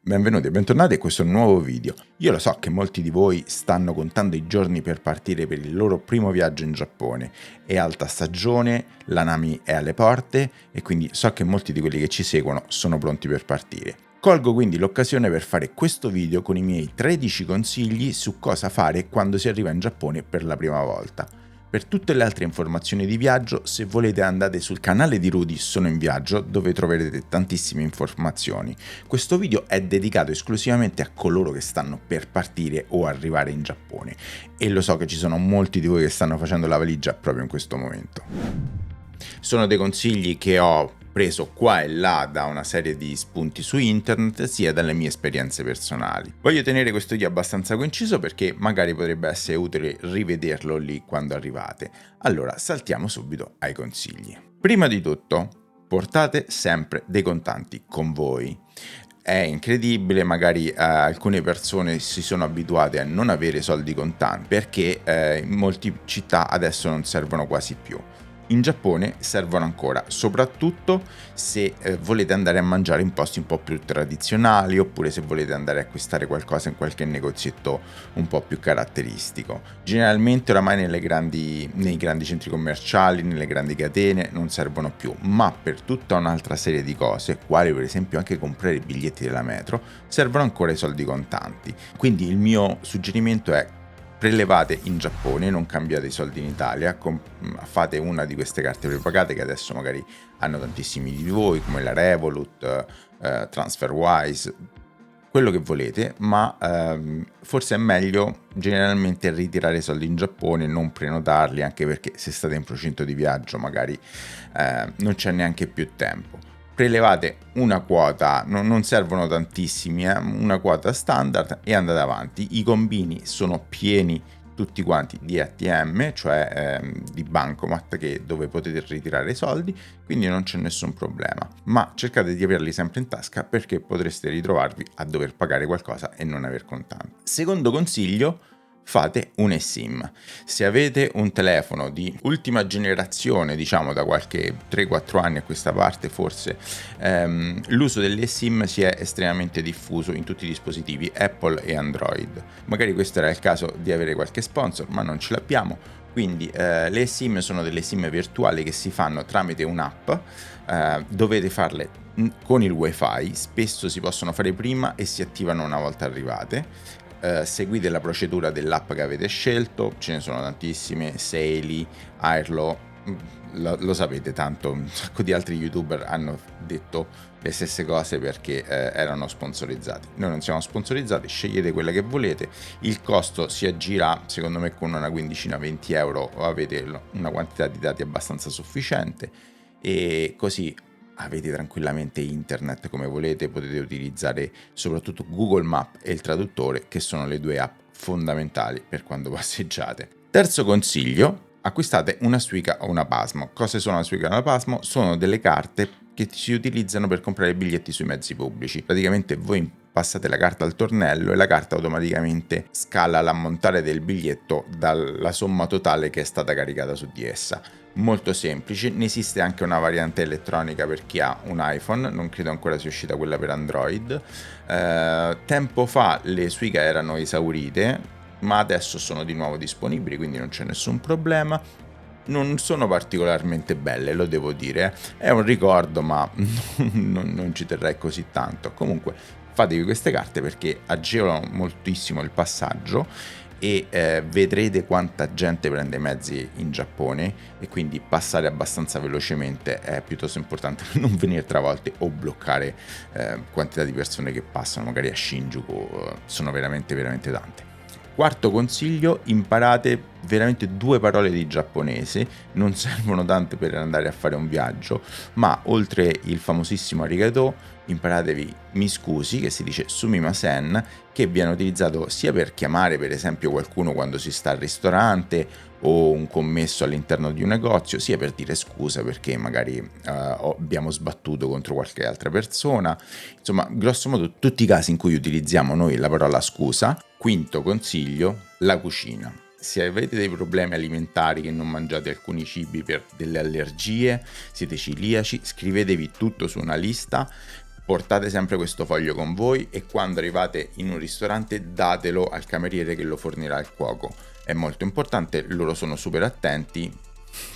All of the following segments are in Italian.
Benvenuti e bentornati a questo nuovo video. Io lo so che molti di voi stanno contando i giorni per partire per il loro primo viaggio in Giappone. È alta stagione, la Nami è alle porte e quindi so che molti di quelli che ci seguono sono pronti per partire. Colgo quindi l'occasione per fare questo video con i miei 13 consigli su cosa fare quando si arriva in Giappone per la prima volta. Per tutte le altre informazioni di viaggio, se volete andate sul canale di Rudy Sono in Viaggio, dove troverete tantissime informazioni. Questo video è dedicato esclusivamente a coloro che stanno per partire o arrivare in Giappone e lo so che ci sono molti di voi che stanno facendo la valigia proprio in questo momento. Sono dei consigli che ho preso qua e là da una serie di spunti su internet, sia dalle mie esperienze personali. Voglio tenere questo video abbastanza conciso perché magari potrebbe essere utile rivederlo lì quando arrivate. Allora, saltiamo subito ai consigli. Prima di tutto, portate sempre dei contanti con voi. È incredibile, magari alcune persone si sono abituate a non avere soldi contanti perché in molte città adesso non servono quasi più. In Giappone servono ancora, soprattutto se volete andare a mangiare in posti un po' più tradizionali oppure se volete andare a acquistare qualcosa in qualche negozietto un po' più caratteristico. Generalmente oramai nei grandi centri commerciali, nelle grandi catene non servono più, ma per tutta un'altra serie di cose, quali per esempio anche comprare i biglietti della metro, servono ancora i soldi contanti. Quindi il mio suggerimento è: prelevate in Giappone, non cambiate i soldi in Italia, fate una di queste carte prepagate che adesso magari hanno tantissimi di voi, come la Revolut, TransferWise, quello che volete, ma forse è meglio generalmente ritirare i soldi in Giappone, non prenotarli, anche perché se state in procinto di viaggio magari non c'è neanche più tempo. Prelevate una quota, non servono tantissimi, una quota standard e andate avanti. I combini sono pieni tutti quanti di ATM, cioè di bancomat dove potete ritirare i soldi, quindi non c'è nessun problema. Ma cercate di averli sempre in tasca perché potreste ritrovarvi a dover pagare qualcosa e non aver contanti. Secondo consiglio: fate un eSIM. Se avete un telefono di ultima generazione, diciamo da qualche 3-4 anni a questa parte forse, l'uso dell'eSIM si è estremamente diffuso in tutti i dispositivi Apple e Android. Magari questo era il caso di avere qualche sponsor, ma non ce l'abbiamo. Quindi le SIM sono delle SIM virtuali che si fanno tramite un'app, dovete farle con il wifi, spesso si possono fare prima e si attivano una volta arrivate. Seguite la procedura dell'app che avete scelto, ce ne sono tantissime, Saily, Airlo, lo sapete tanto, un sacco di altri youtuber hanno detto le stesse cose perché erano sponsorizzati. Noi non siamo sponsorizzati, scegliete quella che volete, il costo si aggira secondo me con una quindicina, 20 euro, avete una quantità di dati abbastanza sufficiente e così avete tranquillamente internet come volete, potete utilizzare soprattutto Google Maps e il traduttore, che sono le due app fondamentali per quando passeggiate. Terzo consiglio: acquistate una Suica o una Pasmo. Cosa sono una Suica e una Pasmo? Sono delle carte che si utilizzano per comprare biglietti sui mezzi pubblici. Praticamente voi passate la carta al tornello e la carta automaticamente scala l'ammontare del biglietto dalla somma totale che è stata caricata su di essa. Molto semplice. Ne esiste anche una variante elettronica per chi ha un iPhone, non credo ancora sia uscita quella per Android. Tempo fa le Suica erano esaurite, ma adesso sono di nuovo disponibili, quindi non c'è nessun problema. Non sono particolarmente belle, lo devo dire, è un ricordo, ma non ci terrei così tanto. Comunque fatevi queste carte perché agevolano moltissimo il passaggio e vedrete quanta gente prende i mezzi in Giappone e quindi passare abbastanza velocemente è piuttosto importante per non venire travolti o bloccare quantità di persone che passano, magari a Shinjuku sono veramente tante. Quarto consiglio: imparate veramente 2 parole di giapponese, non servono tante per andare a fare un viaggio, ma oltre il famosissimo arigato, imparatevi mi scusi, che si dice sumimasen, che viene utilizzato sia per chiamare per esempio qualcuno quando si sta al ristorante o un commesso all'interno di un negozio, sia per dire scusa perché magari abbiamo sbattuto contro qualche altra persona. Insomma, grosso modo tutti i casi in cui utilizziamo noi la parola scusa. Quinto consiglio: la cucina. Se avete dei problemi alimentari, che non mangiate alcuni cibi per delle allergie, siete celiaci, scrivetevi tutto su una lista, portate sempre questo foglio con voi e quando arrivate in un ristorante datelo al cameriere che lo fornirà il cuoco. È molto importante, loro sono super attenti.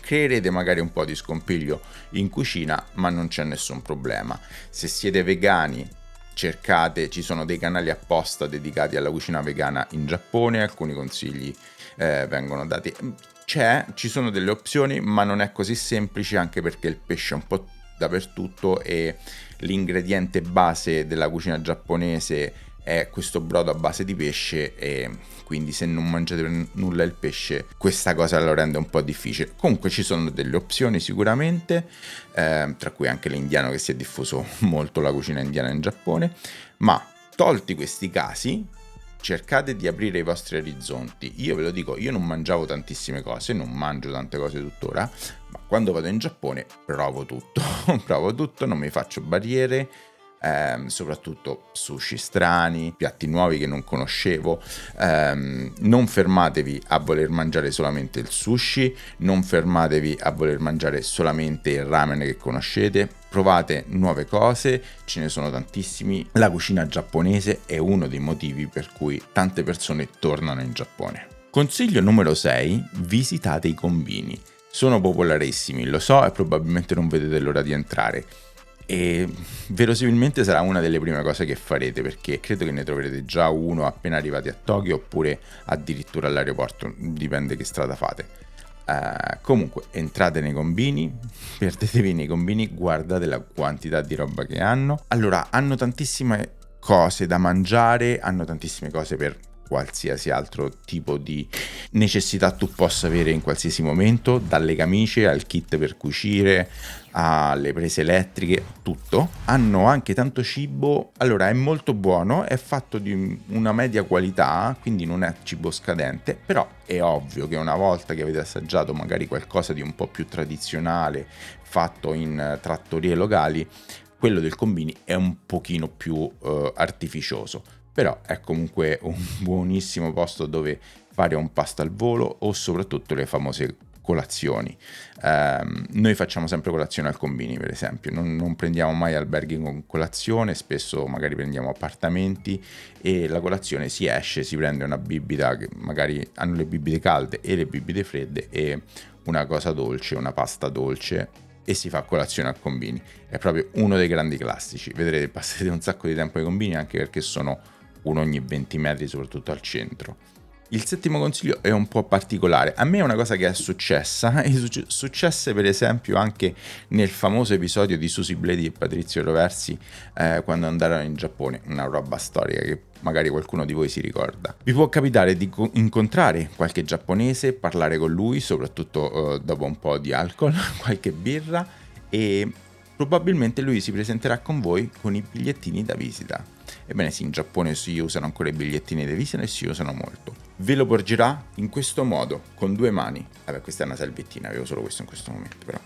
Creerete magari un po' di scompiglio in cucina, ma non c'è nessun problema. Se siete vegani, cercate, ci sono dei canali apposta dedicati alla cucina vegana in Giappone, alcuni consigli vengono dati. Ci sono delle opzioni, ma non è così semplice, anche perché il pesce è un po' dappertutto e l'ingrediente base della cucina giapponese è questo brodo a base di pesce, e quindi se non mangiate per nulla il pesce questa cosa lo rende un po' difficile. Comunque ci sono delle opzioni sicuramente, tra cui anche l'indiano, che si è diffuso molto la cucina indiana in Giappone, ma tolti questi casi cercate di aprire i vostri orizzonti. Io ve lo dico, io non mangiavo tantissime cose, non mangio tante cose tuttora, ma quando vado in Giappone provo tutto, provo tutto, non mi faccio barriere, soprattutto sushi strani, piatti nuovi che non conoscevo. Non fermatevi a voler mangiare solamente il sushi, non fermatevi a voler mangiare solamente il ramen che conoscete, provate nuove cose, ce ne sono tantissimi. La cucina giapponese è uno dei motivi per cui tante persone tornano in Giappone. Consiglio numero 6: visitate i convini. Sono popolarissimi, lo so, e probabilmente non vedete l'ora di entrare. E verosimilmente sarà una delle prime cose che farete, perché credo che ne troverete già uno appena arrivati a Tokyo, oppure addirittura all'aeroporto, dipende che strada fate. Comunque entrate nei convini, perdetevi nei convini, guardate la quantità di roba che hanno. Allora, hanno tantissime cose da mangiare, hanno tantissime cose per qualsiasi altro tipo di necessità tu possa avere in qualsiasi momento, dalle camicie al kit per cucire, alle prese elettriche, tutto. Hanno anche tanto cibo. Allora, è molto buono, è fatto di una media qualità, quindi non è cibo scadente, però è ovvio che una volta che avete assaggiato magari qualcosa di un po' più tradizionale fatto in trattorie locali, quello del convini è un pochino più artificioso, però è comunque un buonissimo posto dove fare un pasto al volo, o soprattutto le famose colazioni. Noi facciamo sempre colazione al convini, per esempio, non prendiamo mai alberghi con colazione, spesso magari prendiamo appartamenti e la colazione si esce, si prende una bibita, che magari hanno le bibite calde e le bibite fredde, e una cosa dolce, una pasta dolce, e si fa colazione al convini. È proprio uno dei grandi classici. Vedrete, passate un sacco di tempo ai convini, anche perché sono uno ogni 20 metri, soprattutto al centro. Il settimo consiglio è un po' particolare. A me è una cosa che è successa, e successe per esempio anche nel famoso episodio di Susy Bledi e Patrizio Roversi quando andarono in Giappone, una roba storica che magari qualcuno di voi si ricorda. Vi può capitare di incontrare qualche giapponese, parlare con lui, soprattutto dopo un po' di alcol, qualche birra, e probabilmente lui si presenterà con voi con i bigliettini da visita. Ebbene sì, in Giappone si usano ancora i bigliettini da visita e si usano molto. Ve lo porgerà in questo modo, con 2 mani. Vabbè, questa è una salviettina, avevo solo questo in questo momento, però.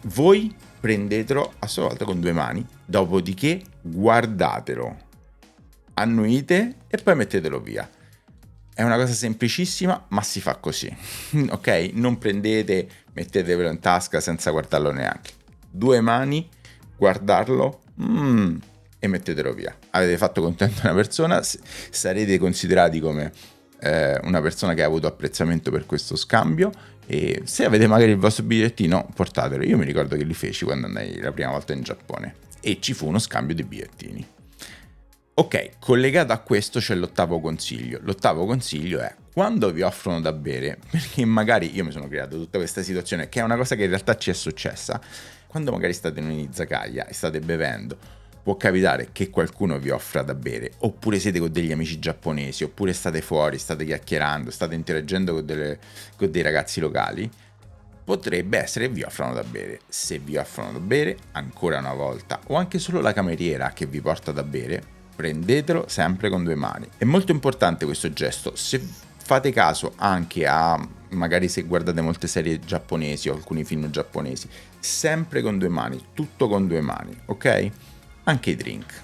Voi prendetelo a sua volta con 2 mani, dopodiché guardatelo, annuite e poi mettetelo via. È una cosa semplicissima, ma si fa così, ok? Non prendete, mettetevelo in tasca senza guardarlo neanche. 2 mani, guardarlo, e mettetelo via. Avete fatto contento una persona, sarete considerati come una persona che ha avuto apprezzamento per questo scambio, e se avete magari il vostro bigliettino, portatelo. Io mi ricordo che li feci quando andai la prima volta in Giappone e ci fu uno scambio di bigliettini. Ok, collegato a questo c'è l'ottavo consiglio. L'ottavo consiglio è: quando vi offrono da bere, perché magari io mi sono creato tutta questa situazione, che è una cosa che in realtà ci è successa, quando magari state in un'izakaya e state bevendo, può capitare che qualcuno vi offra da bere, oppure siete con degli amici giapponesi, oppure state fuori, state chiacchierando, state interagendo con dei ragazzi locali, potrebbe essere che vi offrano da bere. Se vi offrono da bere, ancora una volta, o anche solo la cameriera che vi porta da bere, prendetelo sempre con 2 mani. È molto importante questo gesto. Se fate caso anche a, magari se guardate molte serie giapponesi o alcuni film giapponesi, sempre con 2 mani, tutto con 2 mani, ok? Anche i drink.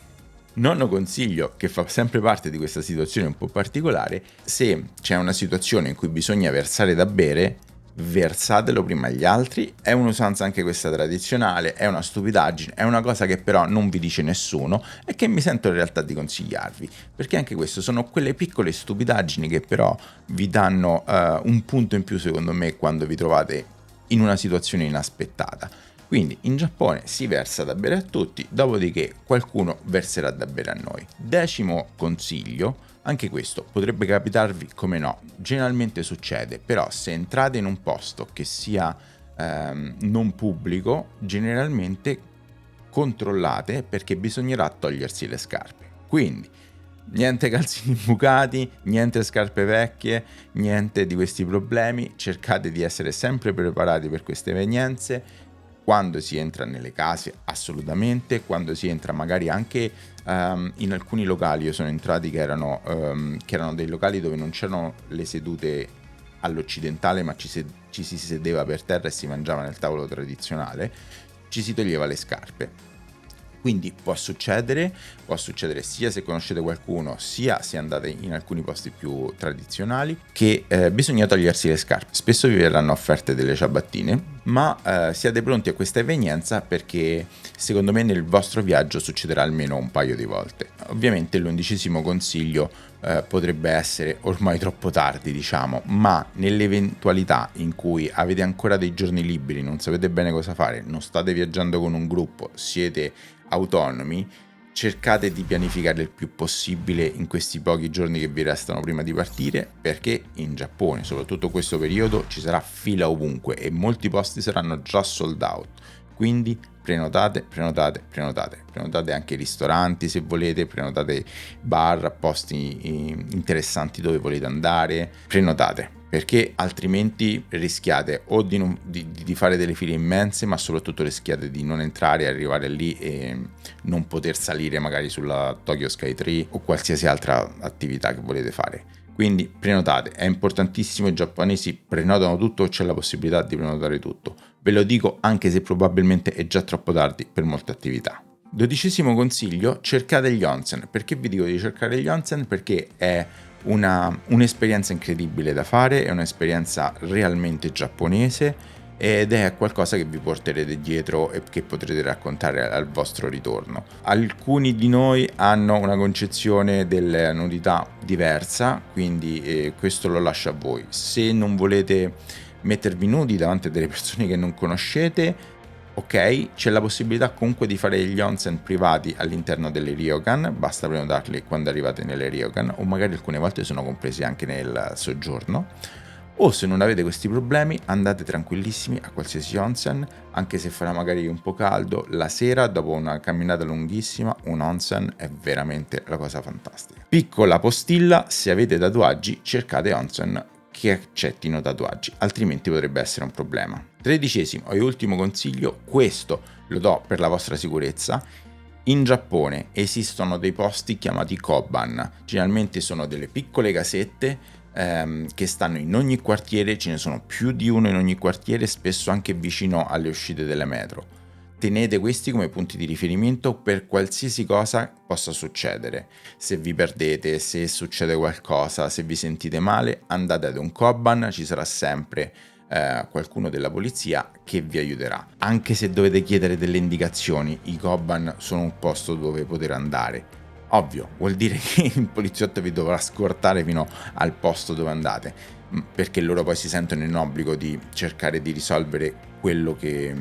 Nono consiglio, che fa sempre parte di questa situazione un po' particolare: se c'è una situazione in cui bisogna versare da bere, versatelo prima agli altri. È un'usanza anche questa tradizionale, è una stupidaggine, è una cosa che però non vi dice nessuno e che mi sento in realtà di consigliarvi, perché anche questo sono quelle piccole stupidaggini che però vi danno un punto in più secondo me quando vi trovate in una situazione inaspettata. Quindi in Giappone si versa da bere a tutti, dopodiché qualcuno verserà da bere a noi. 10° consiglio, anche questo potrebbe capitarvi, come no, generalmente succede, però se entrate in un posto che sia non pubblico, generalmente controllate, perché bisognerà togliersi le scarpe. Quindi niente calzini bucati, niente scarpe vecchie, niente di questi problemi, cercate di essere sempre preparati per queste evenienze. Quando si entra nelle case, assolutamente, quando si entra magari anche in alcuni locali, io sono entrati che erano dei locali dove non c'erano le sedute all'occidentale, ma ci si sedeva per terra e si mangiava nel tavolo tradizionale, ci si toglieva le scarpe. Quindi può succedere sia se conoscete qualcuno, sia se andate in alcuni posti più tradizionali, che bisogna togliersi le scarpe. Spesso vi verranno offerte delle ciabattine, ma siate pronti a questa evenienza, perché secondo me nel vostro viaggio succederà almeno un paio di volte. Ovviamente l'11° consiglio potrebbe essere ormai troppo tardi, diciamo, ma nell'eventualità in cui avete ancora dei giorni liberi, non sapete bene cosa fare, non state viaggiando con un gruppo, siete autonomi, cercate di pianificare il più possibile in questi pochi giorni che vi restano prima di partire, perché in Giappone, soprattutto questo periodo, ci sarà fila ovunque e molti posti saranno già sold out. Quindi prenotate anche i ristoranti se volete, prenotate bar, posti interessanti dove volete andare, prenotate, perché altrimenti rischiate o di fare delle file immense, ma soprattutto rischiate di non entrare e arrivare lì e non poter salire magari sulla Tokyo Sky Tree o qualsiasi altra attività che volete fare. Quindi prenotate, è importantissimo, i giapponesi prenotano tutto, c'è la possibilità di prenotare tutto. Ve lo dico anche se probabilmente è già troppo tardi per molte attività. 12° consiglio, cercate gli onsen. Perché vi dico di cercare gli onsen? Perché è un'esperienza incredibile da fare, è un'esperienza realmente giapponese ed è qualcosa che vi porterete dietro e che potrete raccontare al vostro ritorno. Alcuni di noi hanno una concezione della nudità diversa, quindi questo lo lascio a voi. Se non volete mettervi nudi davanti a delle persone che non conoscete, ok, c'è la possibilità comunque di fare gli onsen privati all'interno delle ryokan, basta prenotarli quando arrivate nelle ryokan, o magari alcune volte sono compresi anche nel soggiorno. O se non avete questi problemi, andate tranquillissimi a qualsiasi onsen, anche se farà magari un po' caldo, la sera dopo una camminata lunghissima un onsen è veramente la cosa fantastica. Piccola postilla, se avete tatuaggi cercate onsen che accettino tatuaggi, altrimenti potrebbe essere un problema. 13° e ultimo consiglio, questo lo do per la vostra sicurezza. In Giappone esistono dei posti chiamati koban, generalmente sono delle piccole casette che stanno in ogni quartiere, ce ne sono più di uno in ogni quartiere, spesso anche vicino alle uscite delle metro. Tenete questi come punti di riferimento per qualsiasi cosa possa succedere. Se vi perdete, se succede qualcosa, se vi sentite male, andate ad un koban, ci sarà sempre qualcuno della polizia che vi aiuterà. Anche se dovete chiedere delle indicazioni, i koban sono un posto dove poter andare. Ovvio, vuol dire che il poliziotto vi dovrà scortare fino al posto dove andate, perché loro poi si sentono in obbligo di cercare di risolvere quello che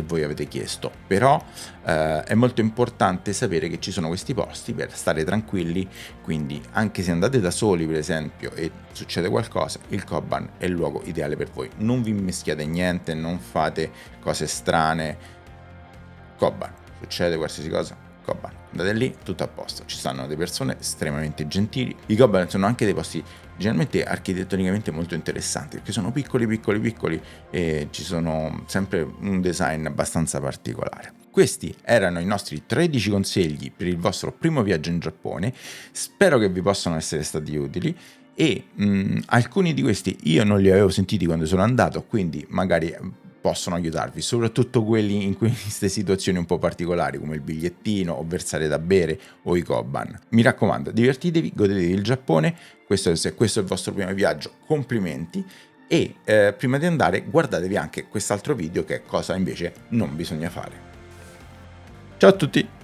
voi avete chiesto. Però è molto importante sapere che ci sono questi posti per stare tranquilli, quindi anche se andate da soli per esempio e succede qualcosa, il koban è il luogo ideale per voi. Non vi mischiate niente, non fate cose strane. Koban, succede qualsiasi cosa, koban, andate lì, tutto a posto. Ci stanno delle persone estremamente gentili. I koban sono anche dei posti generalmente architettonicamente molto interessanti, perché sono piccoli e ci sono sempre un design abbastanza particolare. Questi erano i nostri 13 consigli per il vostro primo viaggio in Giappone. Spero che vi possano essere stati utili. E alcuni di questi io non li avevo sentiti quando sono andato, quindi magari possono aiutarvi, soprattutto quelli in queste situazioni un po' particolari come il bigliettino o versare da bere o i koban. Mi raccomando, divertitevi, godetevi il Giappone. Se questo è il vostro primo viaggio, complimenti, e prima di andare guardatevi anche quest'altro video che è cosa invece non bisogna fare. Ciao a tutti!